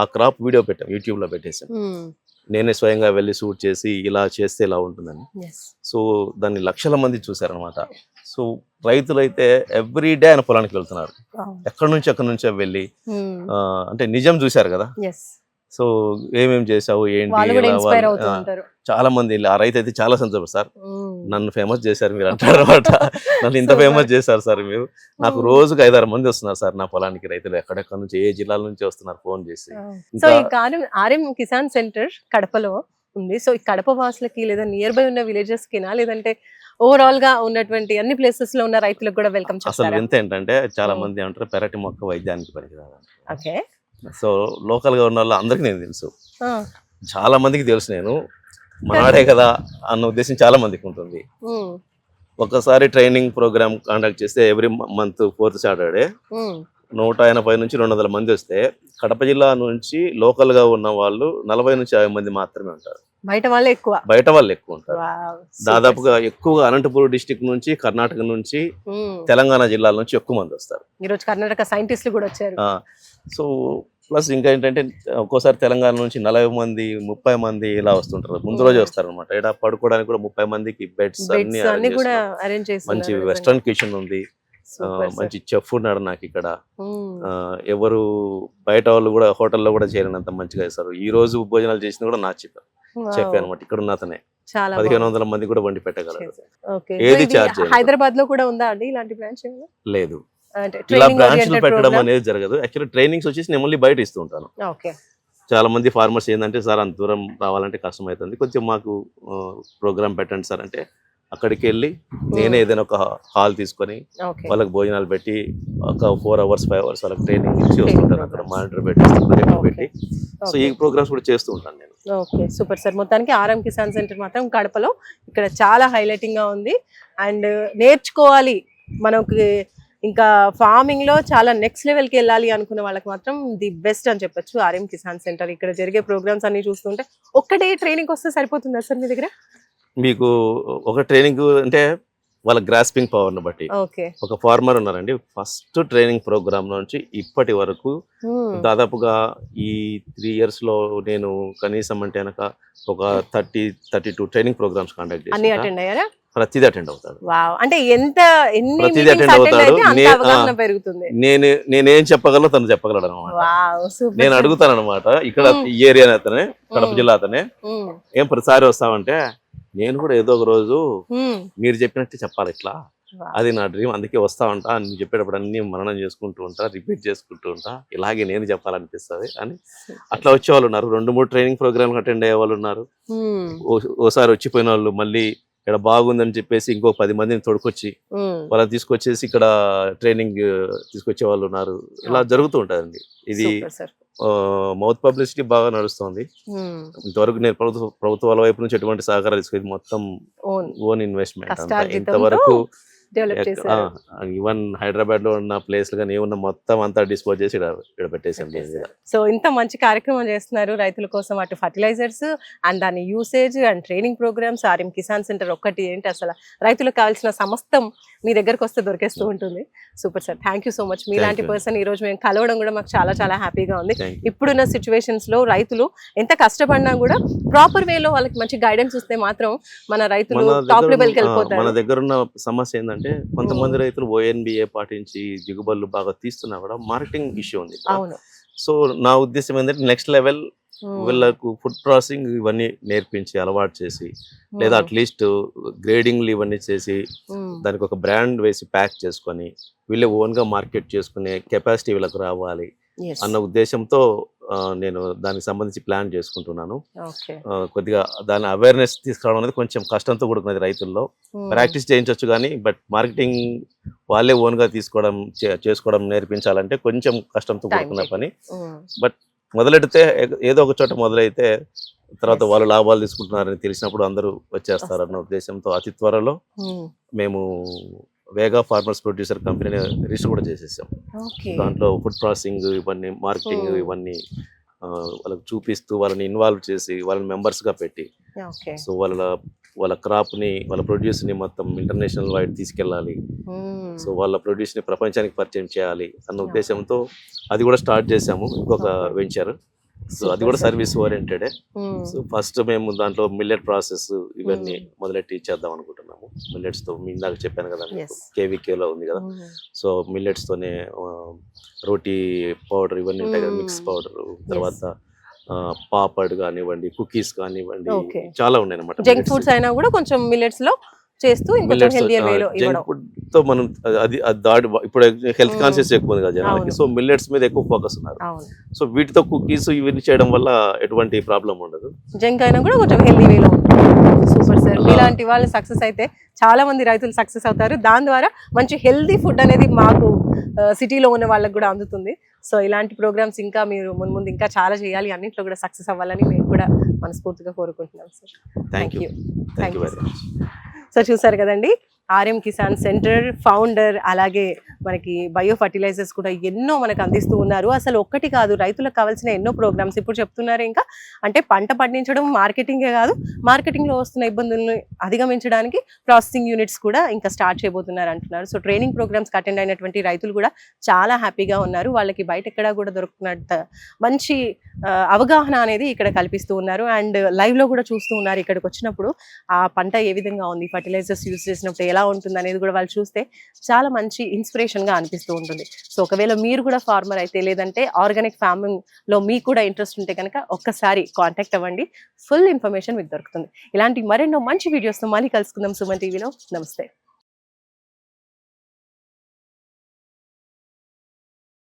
ఆ క్రాప్ వీడియో పెట్టాం, యూట్యూబ్ లో పెట్టేసాం. నేనే స్వయంగా వెళ్ళి షూట్ చేసి ఇలా చేస్తే ఇలా ఉంటుందని. సో దాన్ని లక్షల మంది చూసారనమాట. సో రైతులైతే ఎవ్రీ డే ఆయన పొలానికి వెళ్తున్నారు, ఎక్కడి నుంచో వెళ్ళి అంటే నిజం చూశారు కదా. సో ఏమేమి చేసావు ఏంటి, చాలా మంది ఆ రైతు అయితే చాలా సంతోషం, సార్ నన్ను ఫేమస్ చేశారు మీరు అంటారు అనమాట. నన్ను ఇంత ఫేమస్ చేశారు సార్ మీరు, నాకు రోజుకు 5-6 మంది వస్తున్నారు సార్ నా పొలానికి రైతులు, ఎక్కడెక్కడ నుంచి ఏ జిల్లాల నుంచి వస్తున్నారు ఫోన్ చేసి. సో ఈ RM కిసాన్ సెంటర్ కడపలో ఉంది. సో ఈ కడప వాసులకి లేదా నియర్ బై ఉన్న విలేజెస్ కినా లేదంటే ఓవరాల్ గా ఉన్నటువంటి అన్ని ప్లేసెస్ లో ఉన్న రైతులకు కూడా వెల్కమ్ చేస్తారు? అసలు ఎంత ఏంటంటే చాలా మంది అంటారు పెరటి మొక్క వైద్యానికి పనికిరాదు. ఓకే. సో లోకల్ గా ఉన్న వాళ్ళు అందరికి నేను తెలుసు, చాలా మందికి తెలుసు, నేను మనవాడే కదా అన్న ఉద్దేశం చాలా మందికి ఉంటుంది. ఒకసారి ట్రైనింగ్ ప్రోగ్రామ్ కండక్ట్ చేస్తే ఎవ్రీ మంత్ 4th Saturday 180 నుంచి 200 మంది వస్తే కడప జిల్లా నుంచి లోకల్ గా ఉన్న వాళ్ళు 40 నుంచి 50 మంది మాత్రమే ఉంటారు. బయట వాళ్ళు ఎక్కువ ఉంటారు. దాదాపుగా ఎక్కువగా అనంతపురం డిస్ట్రిక్ట్ నుంచి, కర్ణాటక నుంచి, తెలంగాణ జిల్లాల నుంచి ఎక్కువ మంది వస్తారు. ఈరోజు కర్ణాటక సైంటిస్టులు కూడా వచ్చారు. సో ప్లస్ ఇంకా ఏంటంటే ఒక్కోసారి తెలంగాణ నుంచి 40 మంది 30 మంది ఇలా వస్తుంటారు. ముందు రోజే వస్తారు అనమాట. ఇక్కడ పడుకోవడానికి కూడా 30 మందికి బెడ్స్ అన్ని కూడా అరేంజ్ చేసి, మంచి వెస్ట్రన్ కిచెన్ ఉంది, మంచి చెఫ్ ఉన్నాడు నాకు ఇక్కడ. ఎవరు బయట వాళ్ళు కూడా హోటల్లో కూడా చేరినంత మంచిగా చేస్తారు. ఈ రోజు భోజనాలు చేసింది కూడా నా చెప్పే అనమాట. ఇక్కడ ఉన్న అతనే 1500 మంది కూడా వండి పెట్టగలరు. ఏది చార్జ్. హైదరాబాద్ లో కూడా ఉందా అండి ఇలాంటి బ్రాంచ్? లేదు, ఇలా బ్రాంచ్లు పెట్టడం అనేది జరగదు. యాక్చువల్లీ ట్రైనింగ్స్ వచ్చేసి నేను మళ్ళీ బయట ఇస్తూ ఉంటాను. చాలా మంది ఫార్మర్స్ ఏంటంటే సార్ అంత దూరం రావాలంటే కష్టం అవుతుంది, కొంచెం మాకు ప్రోగ్రామ్ పెట్టండి సార్ అంటే అక్కడికి వెళ్ళి నేనే ఏదైనా ఒక హాల్ తీసుకొని వాళ్ళకి భోజనాలు పెట్టి ఒక 4 hours 5 hours వాళ్ళకి ట్రైనింగ్ ఇచ్చి వస్తుంటాను. అక్కడ మానిటర్ పెట్టి సో ఈ ప్రోగ్రామ్స్ కూడా చేస్తూ ఉంటాను నేను. Okay, super sir. మొత్తానికి RM కిసాన్ సెంటర్ మాత్రం కడపలో ఇక్కడ చాలా హైలైటింగ్ గా ఉంది. అండ్ నేర్చుకోవాలి మనకి ఇంకా ఫార్మింగ్ లో చాలా నెక్స్ట్ లెవెల్కి వెళ్ళాలి అనుకున్న వాళ్ళకి మాత్రం ది బెస్ట్ అని చెప్పొచ్చు RM కిసాన్ సెంటర్. ఇక్కడ జరిగే ప్రోగ్రామ్స్ అన్ని చూస్తుంటే ఒక్కటే ట్రైనింగ్ వస్తే సరిపోతుందా సార్ మీ దగ్గర? మీకు ఒక ట్రైనింగ్ అంటే వాళ్ళ గ్రాస్పింగ్ పవర్ని బట్టి. ఒక ఫార్మర్ ఉన్నారండి, ఫస్ట్ ట్రైనింగ్ ప్రోగ్రామ్ నుంచి ఇప్పటి వరకు దాదాపుగా ఈ 3 years లో నేను కనీసం అంటే కనుక ఒక 30-32 ట్రైనింగ్ ప్రోగ్రామ్స్ కండక్ట్ చేసి ప్రతిదీ అటెండ్ అవుతాడు. ప్రతిదీ అటెండ్ అవుతాడు. నేనేం చెప్పగలను తను చెప్పగలడు అనమాట. నేను అడుగుతాను అనమాట, ఇక్కడ ఈ ఏరియా అతనే, కడప జిల్లా అతనే, ఏం ప్రతిసారి వస్తామంటే నేను కూడా ఏదో ఒక రోజు మీరు చెప్పినట్టు చెప్పాలి ఇట్లా, అది నా డ్రీమ్, అందుకే వస్తా ఉంటా, నువ్వు చెప్పేటప్పుడు అన్ని మననం చేసుకుంటూ ఉంటా, రిపీట్ చేసుకుంటూ ఉంటా, ఇలాగే నేను చెప్పాలనిపిస్తుంది అని అట్లా వచ్చే వాళ్ళు ఉన్నారు. 2-3 ట్రైనింగ్ ప్రోగ్రామ్ అటెండ్ అయ్యే వాళ్ళు ఉన్నారు. ఓసారి వచ్చిపోయిన వాళ్ళు మళ్ళీ ఇక్కడ బాగుందని చెప్పేసి ఇంకో 10 మందిని తోడుకొచ్చి వాళ్ళని తీసుకొచ్చేసి ఇక్కడ ట్రైనింగ్ తీసుకొచ్చే వాళ్ళు ఉన్నారు. ఇలా జరుగుతూ ఉంటుందండి. ఇది మౌత్ పబ్లిసిటీ బాగా నడుస్తుంది. ఇంతవరకు నేను ప్రభుత్వాల వైపు నుంచి ఎటువంటి సహకారం తీసుకు మొత్తం ఓన్ ఇన్వెస్ట్మెంట్ అంతా ఇంతవరకు ఈవెన్ హైదరాబాద్ లో ఉన్న ప్లేస్ కానీ ఏమన్నా మొత్తం అంతా డిస్పోజ్ చేసి ఇక్కడ పెట్టేసాం. సో ఇంత మంచి కార్యక్రమం చేస్తున్నారు రైతుల కోసం, అటు ఫర్టిలైజర్స్ అండ్ దాని usage and training programs. RM Kisan center ఒక్కటి ఏంటి అసలు రైతులకు కావాల్సిన సమస్తం మీ దగ్గరకు వస్తే దొరికేస్తూ ఉంటుంది. Super sir, thank you so much. మీలాంటి పర్సన్ ఈ రోజు మేము కలవడం కూడా మాకు చాలా చాలా హ్యాపీగా ఉంది. ఇప్పుడున్న సిచ్యువేషన్స్ లో రైతులు ఎంత కష్టపడినా కూడా ప్రాపర్ వేలో వాళ్ళకి మంచి గైడెన్స్ వస్తే మాత్రం మన రైతులు టాప్ లెవెల్ కి వెళ్ళిపోతారు. మన దగ్గర ఉన్న సమస్య ఏంటంటే కొంతమంది రైతులు ONBA పాటించి దిగుబడులు బాగా తీస్తున్నా కూడా మార్కెటింగ్ ఇష్యూ ఉంది. సో నా ఉద్దేశం ఏంటంటే నెక్స్ట్ లెవెల్ వీళ్ళకు ఫుడ్ ప్రాసెసింగ్ ఇవన్నీ నేర్పించి అలవాటు చేసి, లేదా అట్లీస్ట్ గ్రేడింగ్లు ఇవన్నీ చేసి దానికి ఒక బ్రాండ్ వేసి ప్యాక్ చేసుకొని వీళ్ళే ఓన్ గా మార్కెట్ చేసుకునే కెపాసిటీ వీళ్ళకు రావాలి అన్న ఉద్దేశంతో నేను దానికి సంబంధించి ప్లాన్ చేసుకుంటున్నాను. కొద్దిగా దాని అవేర్నెస్ తీసుకురావడం అనేది కొంచెం కష్టంతో కూడుకున్నది రైతుల్లో. ప్రాక్టీస్ చేయించవచ్చు కానీ బట్ మార్కెటింగ్ వాళ్ళే ఓన్ గా చేసుకోవడం నేర్పించాలంటే కొంచెం కష్టంతో కూడుకున్న పని. బట్ మొదలెడితే ఏదో ఒక చోట మొదలైతే తర్వాత వాళ్ళు లాభాలు తీసుకుంటున్నారని తెలిసినప్పుడు అందరూ వచ్చేస్తారన్న ఉద్దేశంతో అతి త్వరలో మేము వేగా ఫార్మర్స్ ప్రొడ్యూసర్ కంపెనీని రిజిస్టర్ కూడా చేసేసాం. దాంట్లో ఫుడ్ ప్రాసెసింగ్ ఇవన్నీ మార్కెటింగ్ ఇవన్నీ వాళ్ళకి చూపిస్తూ వాళ్ళని ఇన్వాల్వ్ చేసి వాళ్ళని మెంబర్స్ గా పెట్టి సో వాళ్ళ క్రాప్ ని వాళ్ళ ప్రొడ్యూస్ ని మొత్తం ఇంటర్నేషనల్ వైడ్ తీసుకెళ్ళాలి. సో వాళ్ళ ప్రొడ్యూస్ ని ప్రపంచానికి పరిచయం చేయాలి అన్న ఉద్దేశంతో అది కూడా స్టార్ట్ చేసాము. ఇంకొక వెంచర్, సో అది కూడా సర్వీస్ ఓరియంటెడ్. సో ఫస్ట్ మేము దాంట్లో మిల్లెట్ ప్రాసెస్ ఇవన్నీ మొదలెట్టి ఇచ్చేద్దాం అనుకుంటున్నాము. మిల్లెట్స్ తో మీ ఇందాక చెప్పాను కదా, KVKలో ఉంది కదా. సో మిల్లెట్స్ తోనే రోటీ పౌడర్ ఇవన్నీ ఉంటాయి కదా, మిక్స్ పౌడర్, తర్వాత పాపడ్ కానివ్వండి, కుకీస్ కానివ్వండి, చాలా ఉన్నాయి అన్నమాట. జంక్ ఫుడ్స్ అయినా కూడా కొంచెం మిల్లెట్స్ లో చేస్తూ జంక్ ఫుడ్ తో మనం అది దాడి ఇప్పుడు హెల్త్ కాన్షియస్ ఎక్కువ ఉంది కదా జనాలకి. సో మిల్లెట్స్ మీద ఎక్కువ ఫోకస్ ఉన్నారు. సో వీటితో కుకీస్ ఇవన్నీ చేయడం వల్ల ఎటువంటి ప్రాబ్లం ఉండదు. జంక్ అయినా కూడా కొంచెం హెల్దీ వేలో ఉంటుంది. సూపర్ సార్, మీలాంటి వాళ్ళు సక్సెస్ అయితే చాలా మంది రైతులు సక్సెస్ అవుతారు. దాని ద్వారా మంచి హెల్దీ ఫుడ్ అనేది మాకు సిటీలో ఉన్న వాళ్ళకి కూడా అందుతుంది. సో ఇలాంటి ప్రోగ్రామ్స్ ఇంకా మీరు ముందు ఇంకా చాలా చేయాలి, అన్నింటిలో కూడా సక్సెస్ అవ్వాలని మేము కూడా మనస్ఫూర్తిగా కోరుకుంటున్నాం sir. Thank you very much. So చూసారు కదండి, ఆర్ఎం కిసాన్ సెంటర్ ఫౌండర్, అలాగే మనకి బయో ఫర్టిలైజర్స్ కూడా ఎన్నో మనకు అందిస్తూ ఉన్నారు. అసలు ఒక్కటి కాదు, రైతులకు కావాల్సిన ఎన్నో ప్రోగ్రామ్స్ ఇప్పుడు చెప్తున్నారు. ఇంకా అంటే పంట పండించడం మార్కెటింగే కాదు, మార్కెటింగ్లో వస్తున్న ఇబ్బందులను అధిగమించడానికి ప్రాసెసింగ్ యూనిట్స్ కూడా ఇంకా స్టార్ట్ చేయబోతున్నారు అంటున్నారు. సో ట్రైనింగ్ ప్రోగ్రామ్స్కి అటెండ్ అయినటువంటి రైతులు కూడా చాలా హ్యాపీగా ఉన్నారు. వాళ్ళకి బయట ఎక్కడా కూడా దొరుకుతున్నట్టు మంచి అవగాహన అనేది ఇక్కడ కల్పిస్తూ ఉన్నారు. అండ్ లైవ్లో కూడా చూస్తూ ఉన్నారు. ఇక్కడికి వచ్చినప్పుడు ఆ పంట ఏ విధంగా ఉంది, ఫర్టిలైజర్స్ యూజ్ చేసినప్పుడు ఎలా ఉంటుంది అనేది కూడా వాళ్ళు చూస్తే చాలా మంచి ఇన్స్పిరేషన్గా అనిపిస్తూ ఉంటుంది. సో ఒకవేళ మీరు కూడా ఫార్మర్ అయితే, లేదంటే ఆర్గానిక్ ఫార్మింగ్లో మీకు కూడా ఇంట్రెస్ట్ ఉంటే కనుక ఒక్కసారి కాంటాక్ట్ అవ్వండి. ఫుల్ ఇన్ఫర్మేషన్ మీకు దొరుకుతుంది. ఇలాంటి మరెన్నో మంచి వీడియోస్తో మళ్ళీ కలుసుకుందాం సుమన్ టీవీలో. నమస్తే.